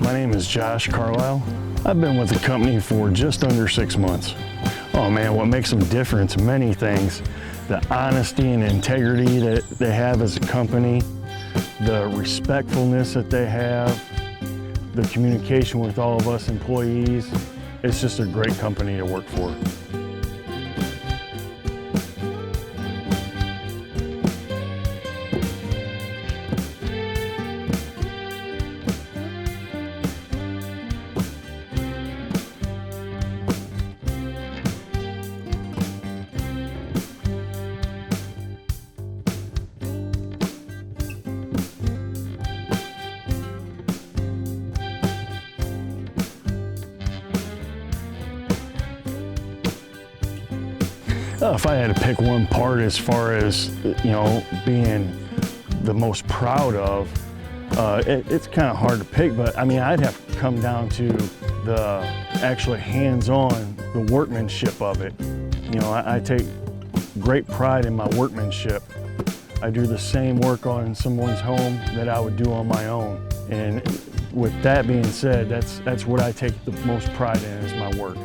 My name is Josh Carlisle. I've been with the company for just under 6 months. Oh man, what makes them different? Many things. The honesty and integrity that they have as a company, the respectfulness that they have, the communication with all of us employees. It's just a great company to work for. If I had to pick one part as far as, being the most proud of, it's kind of hard to pick, but I mean, I'd have to come down to the actually hands-on, the workmanship of it. I take great pride in my workmanship. I do the same work on someone's home that I would do on my own. And with that being said, that's what I take the most pride in is my work.